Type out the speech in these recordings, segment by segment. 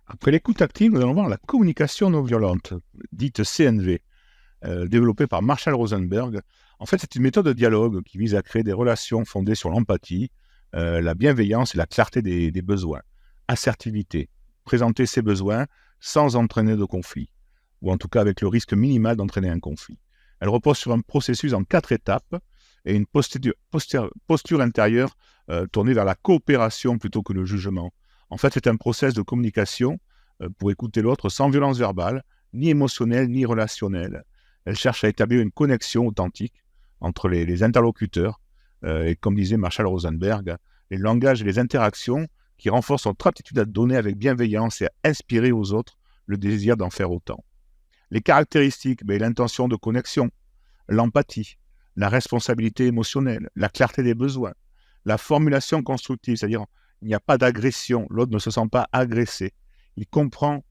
Après l'écoute active, nous allons voir la communication non violente, dite CNV, développée par Marshall Rosenberg. En fait, c'est une méthode de dialogue qui vise à créer des relations fondées sur l'empathie, la bienveillance et la clarté des besoins. Assertivité, présenter ses besoins sans entraîner de conflit, ou en tout cas avec le risque minimal d'entraîner un conflit. Elle repose sur un processus en 4 étapes et une posture intérieure tournée vers la coopération plutôt que le jugement. En fait, c'est un process de communication pour écouter l'autre sans violence verbale, ni émotionnelle, ni relationnelle. Elle cherche à établir une connexion authentique entre les interlocuteurs et, comme disait Marshall Rosenberg, les langages et les interactions qui renforcent notre aptitude à donner avec bienveillance et à inspirer aux autres le désir d'en faire autant. Les caractéristiques, l'intention de connexion, l'empathie, la responsabilité émotionnelle, la clarté des besoins, la formulation constructive, c'est-à-dire il n'y a pas d'agression, l'autre ne se sent pas agressé, il comprend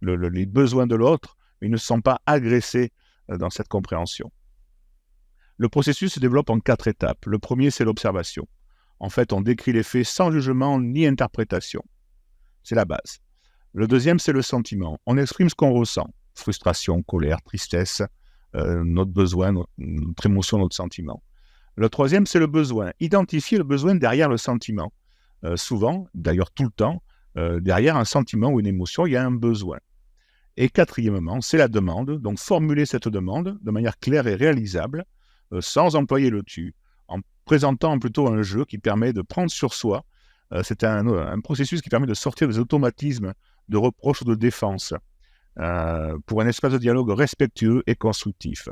les besoins de l'autre, mais il ne se sent pas agressé dans cette compréhension. Le processus se développe en 4 étapes. Le premier, c'est l'observation. En fait, on décrit les faits sans jugement ni interprétation. C'est la base. Le deuxième, c'est le sentiment. On exprime ce qu'on ressent. Frustration, colère, tristesse, notre besoin, notre émotion, notre sentiment. Le troisième, c'est le besoin. Identifier le besoin derrière le sentiment. Souvent, d'ailleurs tout le temps, derrière un sentiment ou une émotion, il y a un besoin. Et quatrièmement, c'est la demande. Donc, formuler cette demande de manière claire et réalisable, sans employer le tu, en présentant plutôt un jeu qui permet de prendre sur soi. C'est un processus qui permet de sortir des automatismes de reproche ou de défense pour un espace de dialogue respectueux et constructif.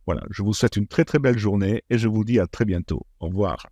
Voilà, je vous souhaite une très très belle journée et je vous dis à très bientôt. Au revoir.